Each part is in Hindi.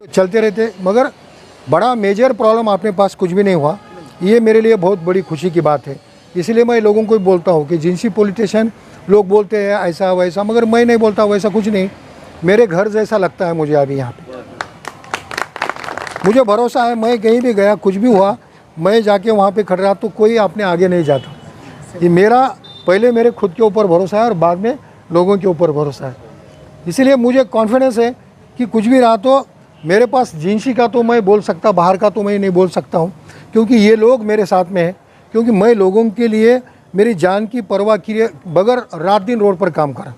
चलते रहते, मगर बड़ा मेजर प्रॉब्लम आपके पास कुछ भी नहीं हुआ। ये मेरे लिए बहुत बड़ी खुशी की बात है। इसलिए मैं लोगों को बोलता हूँ कि जिनसी पॉलिटिशियन लोग बोलते हैं ऐसा वैसा, मगर मैं नहीं बोलता वैसा कुछ नहीं। मेरे घर जैसा लगता है मुझे अभी यहाँ पे। मुझे भरोसा है, मैं कहीं भी गया कुछ भी हुआ, मैं जाके वहाँ पे खड़ा तो कोई अपने आगे नहीं जाता। ये मेरा पहले मेरे खुद के ऊपर भरोसा है और बाद में लोगों के ऊपर भरोसा है। इसीलिए मुझे कॉन्फिडेंस है कि कुछ भी रहा तो मेरे पास जिनसी का तो मैं बोल सकता, बाहर का तो मैं नहीं बोल सकता हूँ, क्योंकि ये लोग मेरे साथ में हैं। क्योंकि मैं लोगों के लिए मेरी जान की परवाह किए बगैर रात दिन रोड पर काम करा।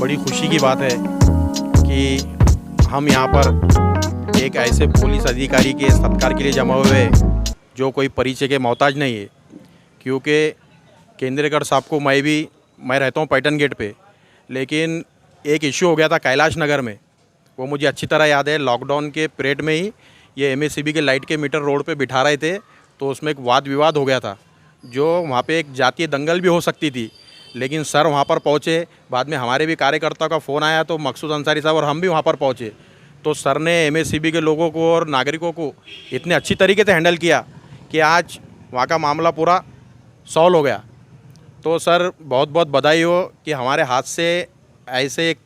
बड़ी खुशी की बात है कि हम यहाँ पर एक ऐसे पुलिस अधिकारी के सत्कार के लिए जमा हुए हैं जो कोई परिचय के मोहताज नहीं है। क्योंकि केंद्रेकर साहब को मैं रहता हूँ पैटर्न गेट पे, लेकिन एक इशू हो गया था कैलाश नगर में, वो मुझे अच्छी तरह याद है। लॉकडाउन के पीरियड में ही ये एमएससीबी के लाइट के मीटर रोड पे बिठा रहे थे, तो उसमें एक वाद विवाद हो गया था, जो वहाँ पे एक जातीय दंगल भी हो सकती थी। लेकिन सर वहाँ पर पहुँचे, बाद में हमारे भी कार्यकर्ताओं का फ़ोन आया तो मकसूद अंसारी साहब और हम भी वहाँ पर पहुँचे, तो सर ने एमएससीबी के लोगों को और नागरिकों को इतने अच्छी तरीके से हैंडल किया कि आज वहाँ का मामला पूरा सॉल्व हो गया। तो सर बहुत बहुत बधाई हो कि हमारे हाथ से ऐसे एक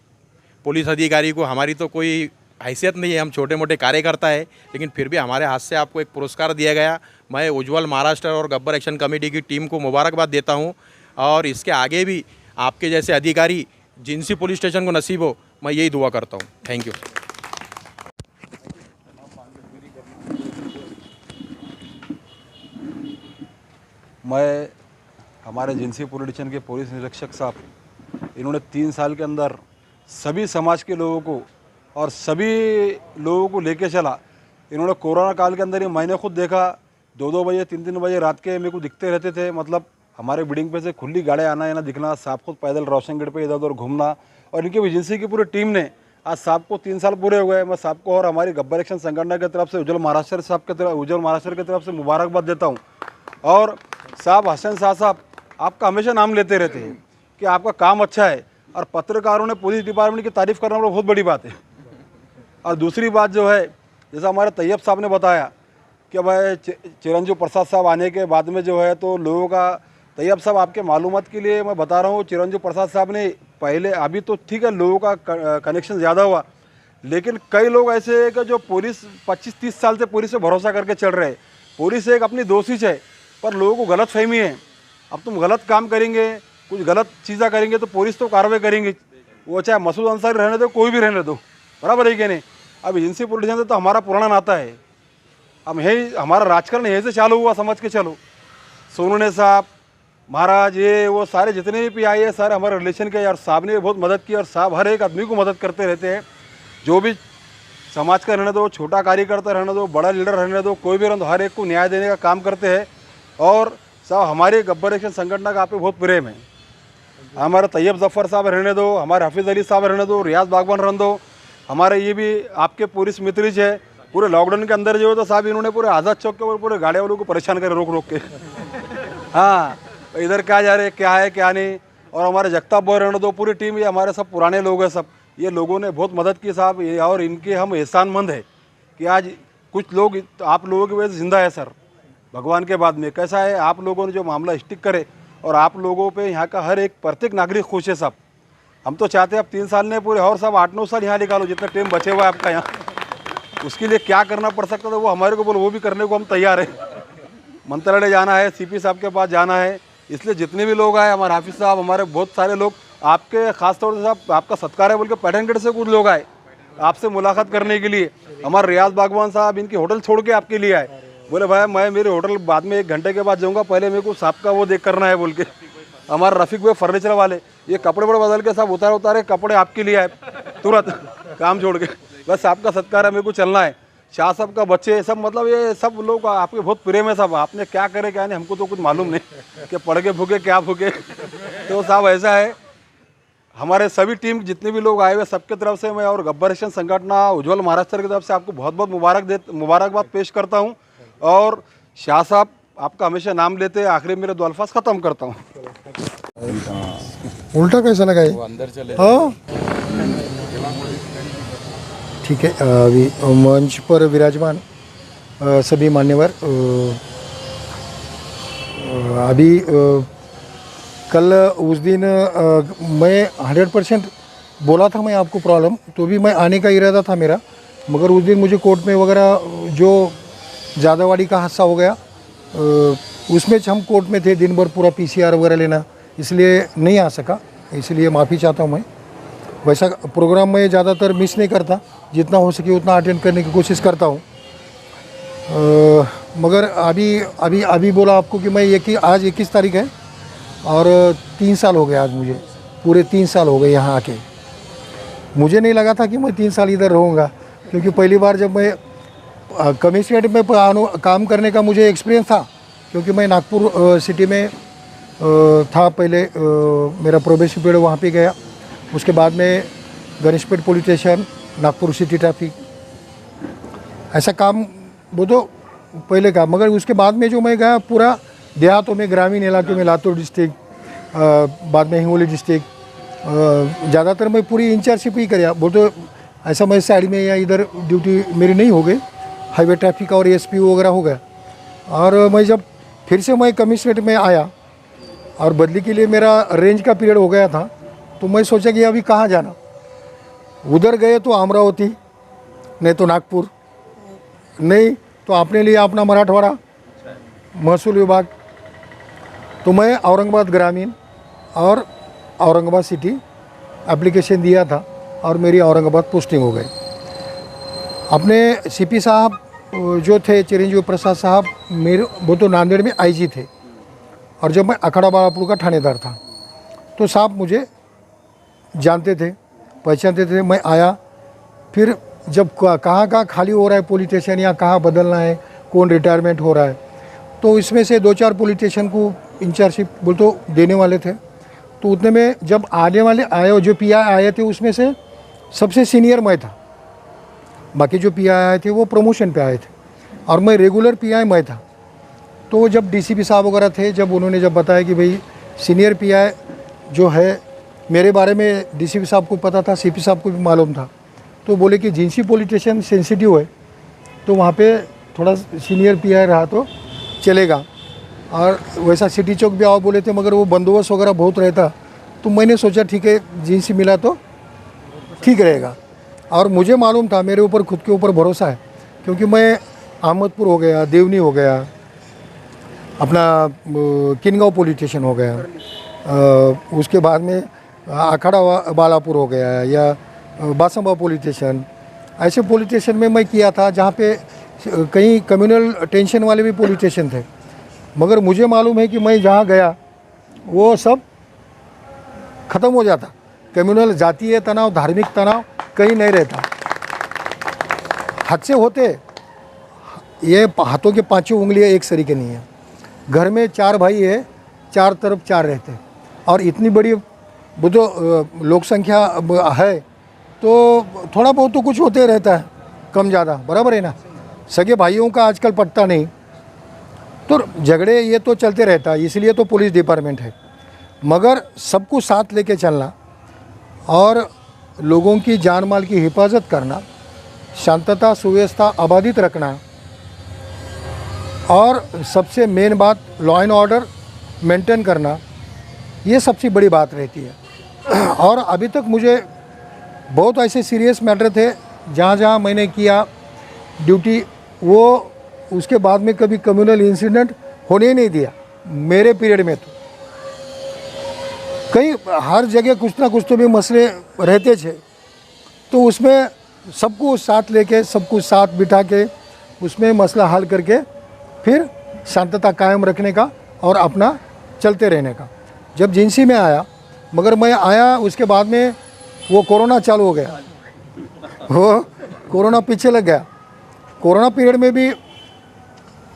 पुलिस अधिकारी को, हमारी तो कोई हैसियत नहीं है, हम छोटे मोटे कार्यकर्ता है, लेकिन फिर भी हमारे हाथ से आपको एक पुरस्कार दिया गया। मैं उज्ज्वल महाराष्ट्र और गब्बर एक्शन कमेटी की टीम को मुबारकबाद देता हूँ, और इसके आगे भी आपके जैसे अधिकारी जिनसी पुलिस स्टेशन को नसीब हो, मैं यही दुआ करता हूँ। Thank you. मैं हमारे जिनसी पुलिस स्टेशन के पुलिस निरीक्षक साहब, इन्होंने 3 साल के अंदर सभी समाज के लोगों को और सभी लोगों को लेके चला। इन्होंने कोरोना काल के अंदर ही मैंने खुद देखा, 2-2 बजे 3-3 बजे रात के मेरे को दिखते रहते थे। मतलब हमारे बिल्डिंग पे से खुली गाड़ियाँ आना जाना दिखना, साहब खुद पैदल रोशन गेट पे इधर उधर घूमना, और इनके एजेंसी की पूरी टीम ने आज साहब को 3 साल पूरे हो गए। मैं साहब को और हमारी गब्बर एक्शन संगठन की तरफ से उज्ज्वल महाराष्ट्र की तरफ से मुबारकबाद देता हूँ। और साहब हसन शाह साहब, आपका हमेशा नाम लेते रहते हैं कि आपका काम अच्छा है, और पत्रकारों ने पुलिस डिपार्टमेंट की तारीफ़ करना बहुत बड़ी बात है। और दूसरी बात जो है, जैसा हमारे तैयब साहब ने बताया कि भाई चिरंजीव प्रसाद साहब आने के बाद में जो है तो लोगों का, तैयब साहब आपके मालूमात के लिए मैं बता रहा हूँ, चिरंजीव प्रसाद साहब ने पहले, अभी तो ठीक है लोगों का कनेक्शन ज़्यादा हुआ, लेकिन कई लोग ऐसे हैं कि जो पुलिस 25-30 साल से पुलिस पे भरोसा करके चल रहे हैं। पुलिस एक अपनी दोषी है, पर लोगों को गलत फहमी है। अब तुम गलत काम करेंगे, कुछ गलत चीज़ें करेंगे तो पुलिस तो कार्रवाई करेंगे, वो चाहे मसूद अंसारी रहने दो, कोई भी रहने दो, बराबर है कि नहीं। अब एजेंसी पुलिस से तो हमारा पुराना नाता है, अब यही हमारा राजकारण यहीं से चालू हुआ, समझ के चलो। सोनू साहब महाराज, ये वो सारे जितने भी पी आई है सारे हमारे रिलेशन के, और साहब ने भी बहुत मदद की, और साहब हर एक आदमी को मदद करते रहते हैं। जो भी समाज का रहने दो, छोटा कार्यकर्ता रहने दो, बड़ा लीडर रहने दो, कोई भी रहने दो, हर एक को न्याय देने का काम करते हैं। और साहब हमारे गब्बर एक्शन संगठन का आप पे बहुत प्रेम है। हमारे तैयब जफ़र साहब रहने दो, हमारे हफीज़ अली साहब रहने दो, रियाज बागवान रहने दो, हमारे ये भी आपके पुलिस मित्र है। पूरे लॉकडाउन के अंदर जो है तो साहब इन्होंने पूरे आज़ाद चौक के ऊपर पूरे गाड़ी वालों को परेशान करे रोक रोक के। हाँ, इधर क्या जा रहे, क्या है क्या नहीं, और हमारे जगताप भाई रहने दो, पूरी टीम, ये हमारे सब पुराने लोग हैं सब, ये लोगों ने बहुत मदद की साहब, ये और इनके हम एहसानमंद है कि आज कुछ लोग आप लोगों की वजह से जिंदा है सर, भगवान के बाद में। कैसा है, आप लोगों ने जो मामला स्टिक करे और आप लोगों पे यहाँ का हर एक प्रत्येक नागरिक खुश है साहब। हम तो चाहते हैं अब 3 साल नहीं पूरे और सब 8-9 साल यहाँ निकालो, जितना टाइम बचे हुआ है आपका यहाँ, उसके लिए क्या करना पड़ सकता था वो हमारे को बोलो, वो भी करने को हम तैयार हैं। मंत्रालय जाना है, सीपी साहब के पास जाना है, इसलिए जितने भी लोग आए, हमारे हाफिज साहब, हमारे बहुत सारे लोग, आपके खासतौर से साहब आपका सत्कार है बोल के पैठनगढ़ से कुछ लोग आए आपसे मुलाकात करने के लिए। हमारे रियाज बागवान साहब इनकी होटल छोड़ के आपके लिए आए, बोले भाई मैं मेरे होटल बाद में 1 घंटे के बाद जाऊँगा, पहले मेरे को साहब का वो देख करना है बोल के। हमारे रफ़ीक भाई फर्नीचर वाले, ये कपड़े बड़े बदल के साहब उतारे कपड़े आपके लिए आए तुरंत काम छोड़ के, बस आपका सत्कार है, मेरे को चलना है। शाह साहब का बच्चे सब, मतलब ये सब लोग आपके बहुत प्रेम है साहब, आपने क्या करे क्या नहीं हमको तो कुछ मालूम नहीं कि पढ़ के भूखे क्या भूखे। तो साहब ऐसा है, हमारे सभी टीम जितने भी लोग आए हुए सबके तरफ से मैं और गब्बर एक्शन संगठन उज्ज्वल महाराष्ट्र की तरफ से आपको बहुत बहुत मुबारकबाद पेश करता हूँ। और शाह साहब आपका हमेशा नाम लेते हैं, आखिरी मेरे 2 अल्फाज ख़त्म करता हूँ। उल्टा कैसा लगा ये? अंदर चले। हाँ ठीक है। अभी मंच पर विराजमान सभी मान्यवर, अभी कल उस दिन मैं 100% बोला था मैं आपको प्रॉब्लम, तो भी मैं आने का इरादा था मेरा, मगर उस दिन मुझे कोर्ट में वगैरह जो ज़्यादावाड़ी का हादसा हो गया, उसमें हम कोर्ट में थे दिन भर, पूरा PCR वगैरह लेना, इसलिए नहीं आ सका, इसलिए माफ़ी चाहता हूँ मैं। वैसा प्रोग्राम मैं ज़्यादातर मिस नहीं करता, जितना हो सके उतना अटेंड करने की कोशिश करता हूँ। मगर अभी बोला आपको कि मैं आज 21 तारीख है और 3 साल हो गए, आज मुझे पूरे 3 साल हो गए यहाँ आके। मुझे नहीं लगा था कि मैं 3 साल इधर रहूँगा, क्योंकि पहली बार जब मैं कमिश्नरेट में काम करने का मुझे एक्सपीरियंस था, क्योंकि मैं नागपुर सिटी में था पहले, मेरा प्रोबेशन पीरियड वहाँ पे गया, उसके बाद में Ganeshpeth police station, Nagpur city traffic, ऐसा काम वो तो पहले का। मगर उसके बाद में जो मैं गया पूरा देहातों में, ग्रामीण इलाके में, लातूर डिस्ट्रिक्ट, बाद में हिंगोली डिस्ट्रिक्ट, ज़्यादातर मैं पूरी इंचार्जशिप ही किया। वो तो ऐसा मैं साइड में या इधर ड्यूटी मेरी नहीं हो गई, हाईवे ट्रैफिक और SPO वगैरह हो गया। और मैं जब फिर से मैं कमिश्नरेट में आया और बदली के लिए मेरा रेंज का पीरियड हो गया था, तो मैं सोचा कि अभी कहाँ जाना, उधर गए तो अमरावती, नहीं तो नागपुर, नहीं तो आपने लिया अपना मराठवाड़ा महसूल विभाग, तो मैं औरंगाबाद ग्रामीण और औरंगाबाद सिटी एप्लीकेशन दिया था और मेरी औरंगाबाद पोस्टिंग हो गई। अपने CP साहब जो थे चिरंजीवी प्रसाद साहब, मेरे वो तो नांदेड़ में IG थे, और जब मैं अखाड़ा बालापुर का थानेदार था, तो साहब मुझे जानते थे, पहचानते थे। मैं आया, फिर जब कहाँ खाली हो रहा है पुलिस स्टेशन या कहाँ बदलना है, कौन रिटायरमेंट हो रहा है, तो इसमें से 2-4 पुलिस स्टेशन को इंचार्जशिप बोल तो देने वाले थे। तो उतने में जब आए जो PI आए थे, उसमें से सबसे सीनियर मैं था, बाकी जो PI आए थे वो प्रमोशन पे आए थे, और मैं रेगुलर PI मैं था। तो जब DCP साहब वगैरह थे, जब उन्होंने जब बताया कि भाई सीनियर PI जो है, मेरे बारे में DCP साहब को पता था, CP साहब को भी मालूम था, तो बोले कि जिंसी पुलिस स्टेशन सेंसिटिव है, तो वहाँ पे थोड़ा सीनियर PI रहा तो चलेगा। और वैसा सिटी चौक भी आओ बोले थे, मगर वो बंदोबस्त वगैरह बहुत रहता, तो मैंने सोचा ठीक है जिंसी मिला तो ठीक रहेगा। और मुझे मालूम था, मेरे ऊपर खुद के ऊपर भरोसा है, क्योंकि मैं अहमदपुर हो गया, देवनी हो गया, अपना किनगांव पुलिस स्टेशन हो गया, उसके बाद में अखाड़ा बालापुर हो गया, या बासंबा पुलिस स्टेशन, ऐसे पुलिस स्टेशन में मैं किया था जहाँ पे कई कम्युनल टेंशन वाले भी पुलिस स्टेशन थे। मगर मुझे मालूम है कि मैं जहाँ गया वो सब ख़त्म हो जाता, कम्युनल जातीय तनाव, धार्मिक तनाव कहीं नहीं रहता। हादसे होते, ये हाथों के 5 उंगलियाँ एक सरीके नहीं है। घर में 4 भाई है, 4 तरफ 4 रहते, और इतनी बड़ी वो तो लोक संख्या है, तो थोड़ा बहुत तो कुछ होते रहता है, कम ज़्यादा, बराबर है ना। सगे भाइयों का आजकल पटता नहीं, तो झगड़े ये तो चलते रहता है, इसलिए तो पुलिस डिपार्टमेंट है। मगर सबको साथ लेके चलना और लोगों की जान माल की हिफाजत करना, शांतता सुव्यवस्था अबाधित रखना और सबसे मेन बात लॉ एंड ऑर्डर मेंटेन करना, ये सबसे बड़ी बात रहती है। और अभी तक मुझे बहुत ऐसे सीरियस मैटर थे जहाँ जहाँ मैंने किया ड्यूटी, वो उसके बाद में कभी कम्युनल इंसिडेंट होने ही नहीं दिया मेरे पीरियड में। तो कई हर जगह कुछ ना कुछ तो भी मसले रहते थे, तो उसमें सबको साथ लेके सबको साथ बिठा के उसमें मसला हल करके फिर शांतता कायम रखने का और अपना चलते रहने का। जब जिंसी में आया, मगर मैं आया उसके बाद में वो कोरोना चालू हो गया, वो कोरोना पीछे लग गया। कोरोना पीरियड में भी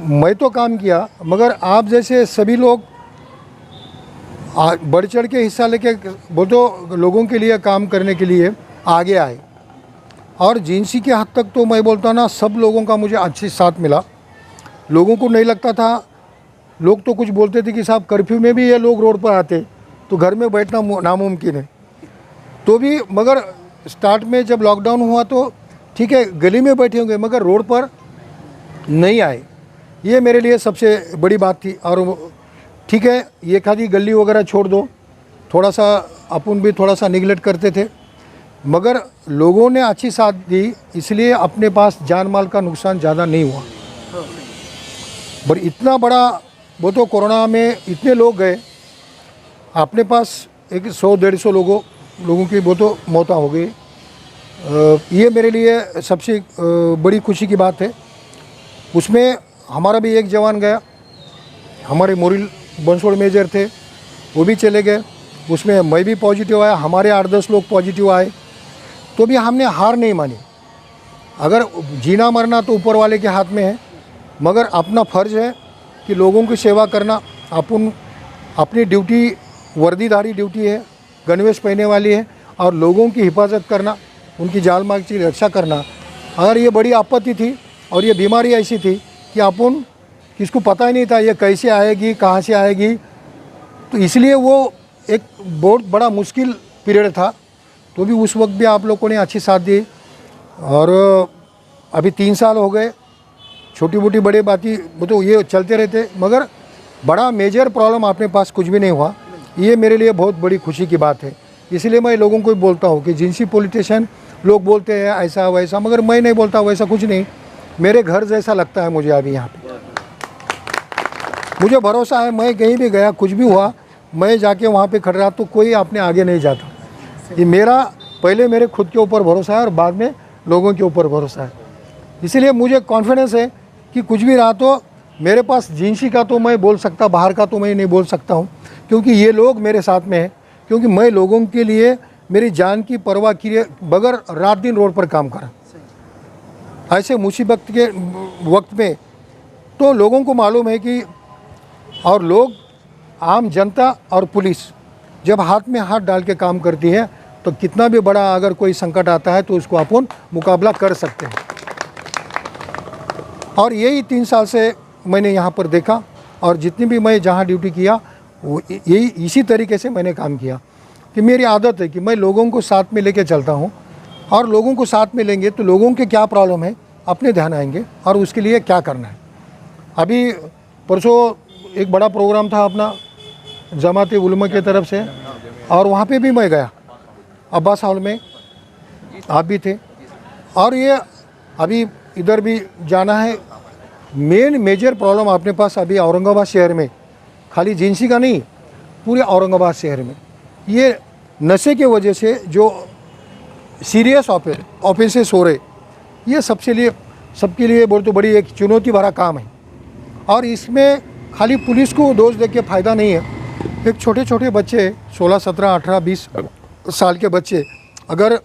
मैं तो काम किया, मगर आप जैसे सभी लोग बढ़ चढ़ के हिस्सा लेके बोलो लोगों के लिए काम करने के लिए आगे आए। और जिंसी के हद तक तो मैं बोलता ना, सब लोगों का मुझे अच्छे साथ मिला। लोगों को नहीं लगता था, लोग तो कुछ बोलते थे कि साहब कर्फ्यू में भी ये लोग रोड पर आते तो घर में बैठना नामुमकिन है। तो भी मगर स्टार्ट में जब लॉकडाउन हुआ तो ठीक है गली में बैठे होंगे, मगर रोड पर नहीं आए। ये मेरे लिए सबसे बड़ी बात थी। और ठीक है, ये खाली गली वगैरह छोड़ दो, थोड़ा सा अपन भी थोड़ा सा निगलेक्ट करते थे, मगर लोगों ने अच्छी साथ दी, इसलिए अपने पास जान माल का नुकसान ज़्यादा नहीं हुआ। पर इतना बड़ा वो तो कोरोना में इतने लोग गए, अपने पास एक 100-150 लोगों की वो तो मौत हो गई। ये मेरे लिए सबसे बड़ी खुशी की बात है। उसमें हमारा भी एक जवान गया, हमारे मोरिल बंसोड़ मेजर थे, वो भी चले गए। उसमें मैं भी पॉजिटिव आया, हमारे 8-10 लोग पॉजिटिव आए। तो भी हमने हार नहीं मानी। अगर जीना मरना तो ऊपर वाले के हाथ में है, मगर अपना फ़र्ज़ है कि लोगों की सेवा करना। अपन अपनी ड्यूटी वर्दीधारी ड्यूटी है, गणवेश पहने वाली है, और लोगों की हिफाजत करना, उनकी जान माल की रक्षा करना। अगर ये बड़ी आपत्ति थी और ये बीमारी ऐसी थी कि अपन किसको पता ही नहीं था ये कैसे आएगी, कहाँ से आएगी, तो इसलिए वो एक बहुत बड़ा मुश्किल पीरियड था। तो भी उस वक्त भी आप लोगों ने अच्छी साथ दी। और अभी 3 साल हो गए, छोटी मोटी बड़ी बातें वो तो ये चलते रहते, मगर बड़ा मेजर प्रॉब्लम अपने पास कुछ भी नहीं हुआ। ये मेरे लिए बहुत बड़ी खुशी की बात है। इसलिए मैं लोगों को बोलता हूँ कि जिनसी पॉलिटिशियन लोग बोलते हैं ऐसा वैसा, मगर मैं नहीं बोलता वैसा कुछ नहीं। मेरे घर जैसा लगता है मुझे अभी यहाँ पे। मुझे भरोसा है, मैं कहीं भी गया कुछ भी हुआ, मैं जाके वहाँ पे खड़ा रहा तो कोई अपने आगे नहीं जाता। ये मेरा पहले मेरे खुद के ऊपर भरोसा है और बाद में लोगों के ऊपर भरोसा है। इसलिए मुझे कॉन्फिडेंस है कि कुछ भी रहा तो मेरे पास जिंसी का तो मैं बोल सकता, बाहर का तो मैं नहीं बोल सकता हूँ, क्योंकि ये लोग मेरे साथ में हैं। क्योंकि मैं लोगों के लिए मेरी जान की परवाह किए बगैर रात दिन रोड पर काम करा, ऐसे मुसीबत के वक्त में। तो लोगों को मालूम है कि, और लोग आम जनता और पुलिस जब हाथ में हाथ डाल के काम करती है तो कितना भी बड़ा अगर कोई संकट आता है तो उसको अपन मुकाबला कर सकते हैं। और यही 3 साल से मैंने यहाँ पर देखा, और जितनी भी मैं जहाँ ड्यूटी किया वो यही इसी तरीके से मैंने काम किया। कि मेरी आदत है कि मैं लोगों को साथ में लेके चलता हूँ, और लोगों को साथ में लेंगे तो लोगों के क्या प्रॉब्लम है अपने ध्यान आएंगे और उसके लिए क्या करना है। अभी परसों एक बड़ा प्रोग्राम था अपना जमात उलमा की तरफ से, और वहाँ पे भी मैं गया, अब्बास हॉल में, आप भी थे। और ये अभी इधर भी जाना है। मेजर प्रॉब्लम अपने पास अभी औरंगाबाद शहर में, खाली जिंसी का नहीं, पूरे औरंगाबाद शहर में ये नशे के वजह से जो सीरियस ऑफेंसेस हो रहे, ये सबके लिए बहुत तो बड़ी एक चुनौती भरा काम है। और इसमें खाली पुलिस को दोष दे के फ़ायदा नहीं है। एक छोटे छोटे बच्चे 16, 17, 18, 20 साल के बच्चे अगर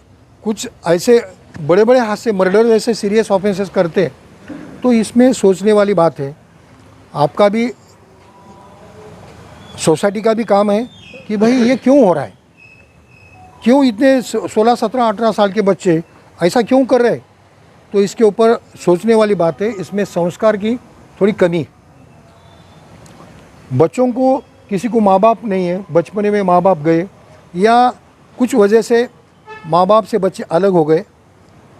कुछ ऐसे बड़े बड़े हाथ से मर्डर जैसे सीरियस ऑफेंसेस करते तो इसमें सोचने वाली बात है। आपका भी, सोसाइटी का भी काम है कि भाई ये क्यों हो रहा है, क्यों इतने 16, 17, 18 साल के बच्चे ऐसा क्यों कर रहे हैं। तो इसके ऊपर सोचने वाली बात है। इसमें संस्कार की थोड़ी कमी है। बच्चों को किसी को माँ बाप नहीं है, बचपने में माँ बाप गए या कुछ वजह से माँ बाप से बच्चे अलग हो गए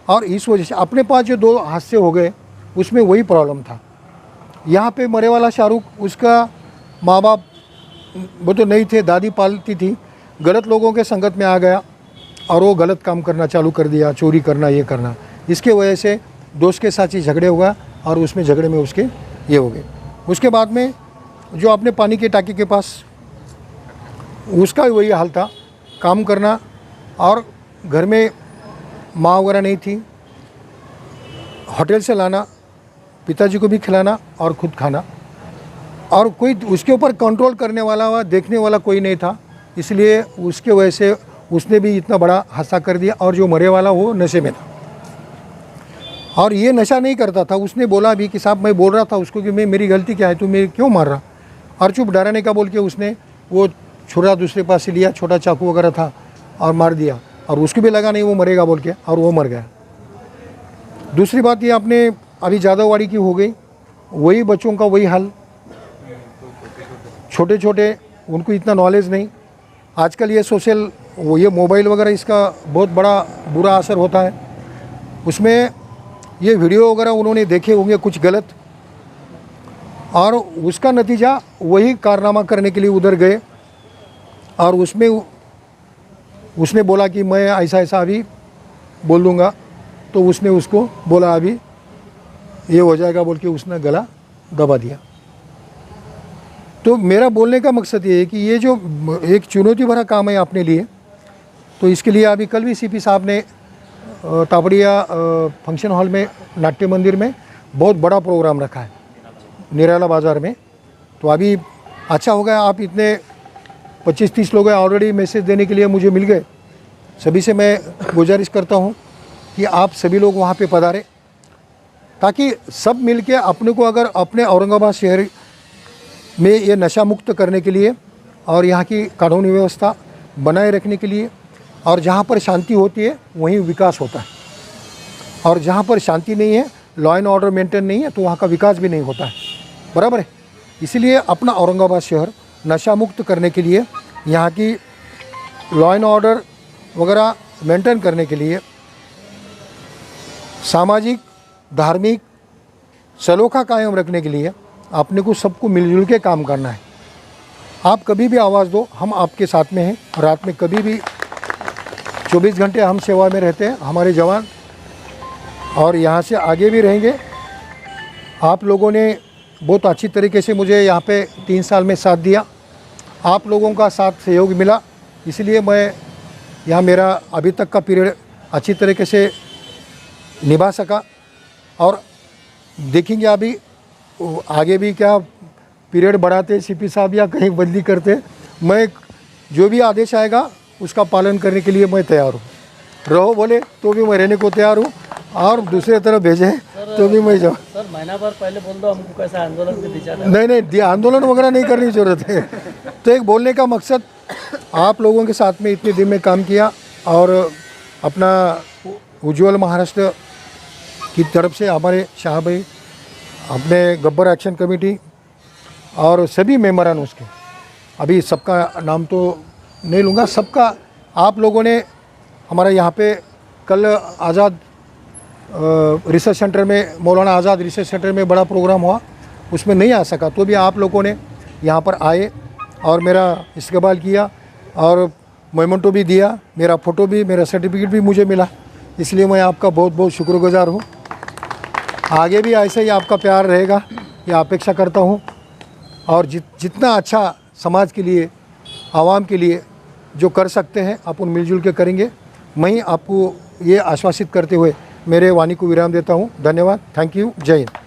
और इस वजह से अपने पास जो 2 हादसे हो गए उसमें वही प्रॉब्लम था। यहाँ पे मरे वाला शाहरुख, उसका माँ बाप वो तो नहीं थे, दादी पालती थी, गलत लोगों के संगत में आ गया और वो गलत काम करना चालू कर दिया, चोरी करना, ये करना। इसके वजह से दोस्त के साथ ही झगड़े हुआ और उसमें झगड़े में उसके ये हो गए। उसके बाद में जो अपने पानी की टाकी के पास, उसका वही हाल था, काम करना और घर में माँ वगैरह नहीं थी, होटल से लाना, पिताजी को भी खिलाना और खुद खाना, और कोई उसके ऊपर कंट्रोल करने वाला व देखने वाला कोई नहीं था। इसलिए उसके वजह से उसने भी इतना बड़ा हादसा कर दिया और जो मरे वाला वो नशे में था और ये नशा नहीं करता था। उसने बोला भी कि साहब मैं बोल रहा था उसको कि मैं मेरी गलती क्या है, तू मेरे क्यों मार रहा, और चुप डराने का बोल के उसने वो छुरा दूसरे पास से लिया, छोटा चाकू वगैरह था और मार दिया और उसको भी लगा नहीं वो मरेगा बोल के और वो मर गया। दूसरी बात ये आपने अभी जादववाड़ी की हो गई, वही बच्चों का वही हाल, छोटे छोटे, उनको इतना नॉलेज नहीं। आजकल ये सोशल ये मोबाइल वगैरह इसका बहुत बड़ा बुरा असर होता है। उसमें ये वीडियो वगैरह उन्होंने देखे होंगे कुछ गलत और उसका नतीजा वही कारनामा करने के लिए उधर गए और उसमें उसने बोला कि मैं ऐसा ऐसा अभी बोल दूँगा, तो उसने उसको बोला अभी ये हो जाएगा बोल के उसने गला दबा दिया। तो मेरा बोलने का मकसद ये है कि ये जो एक चुनौती भरा काम है अपने लिए, तो इसके लिए अभी कल भी सीपी साहब ने तापड़िया फंक्शन हॉल में नाट्य मंदिर में बहुत बड़ा प्रोग्राम रखा है निराला बाज़ार में। तो अभी अच्छा हो गया, आप इतने 25-30 लोग ऑलरेडी मैसेज देने के लिए मुझे मिल गए। सभी से मैं गुजारिश करता हूँ कि आप सभी लोग वहाँ पे पधारें ताकि सब मिल के अपने को, अगर अपने औरंगाबाद शहर में ये नशा मुक्त करने के लिए और यहाँ की कानूनी व्यवस्था बनाए रखने के लिए, और जहाँ पर शांति होती है वहीं विकास होता है, और जहाँ पर शांति नहीं है, लॉ एंड ऑर्डर मेंटेन नहीं है, तो वहाँ का विकास भी नहीं होता है। बराबर है। इसीलिए अपना औरंगाबाद शहर नशा मुक्त करने के लिए, यहाँ की लॉ एंड ऑर्डर वगैरह मेंटेन करने के लिए, सामाजिक धार्मिक सलोखा कायम रखने के लिए आपने को सबको मिलजुल के काम करना है। आप कभी भी आवाज़ दो, हम आपके साथ में हैं। रात में कभी भी 24 घंटे हम सेवा में रहते हैं, हमारे जवान, और यहाँ से आगे भी रहेंगे। आप लोगों ने बहुत अच्छी तरीके से मुझे यहाँ पे 3 साल में साथ दिया, आप लोगों का साथ सहयोग मिला, इसलिए मैं यहाँ मेरा अभी तक का पीरियड अच्छी तरीके से निभा सका। और देखेंगे अभी आगे भी क्या पीरियड बढ़ाते सीपी साहब या कहीं बदली करते, मैं जो भी आदेश आएगा उसका पालन करने के लिए मैं तैयार हूँ। रहो बोले तो भी मैं रहने को तैयार हूँ, और दूसरे तरफ भेजें तो भी मैं जाऊँ। सर महीना भर पहले बोल दो, हमको कैसा आंदोलन के दिशा नहीं, आंदोलन वगैरह नहीं करने की ज़रूरत है। तो एक बोलने का मकसद, आप लोगों के साथ में इतने दिन में काम किया और अपना उज्ज्वल महाराष्ट्र की तरफ से हमारे शाह भाई, अपने गब्बर एक्शन कमेटी और सभी मेम्बरान उसके, अभी सबका नाम तो नहीं लूँगा, सबका आप लोगों ने हमारा यहाँ पे कल आज़ाद रिसर्च सेंटर में, मौलाना आज़ाद रिसर्च सेंटर में बड़ा प्रोग्राम हुआ, उसमें नहीं आ सका, तो भी आप लोगों ने यहाँ पर आए और मेरा इस्तकबाल किया और मोमेंटो भी दिया, मेरा फ़ोटो भी, मेरा सर्टिफिकेट भी मुझे मिला, इसलिए मैं आपका बहुत बहुत शुक्रगुजार हूँ। आगे भी ऐसे ही आपका प्यार रहेगा, ये अपेक्षा करता हूँ। और जितना अच्छा समाज के लिए, आवाम के लिए जो कर सकते हैं अपन मिलजुल के करेंगे। मैं आपको ये आश्वासित करते हुए मेरे वाणी को विराम देता हूँ। धन्यवाद। Thank you. जय हिंद।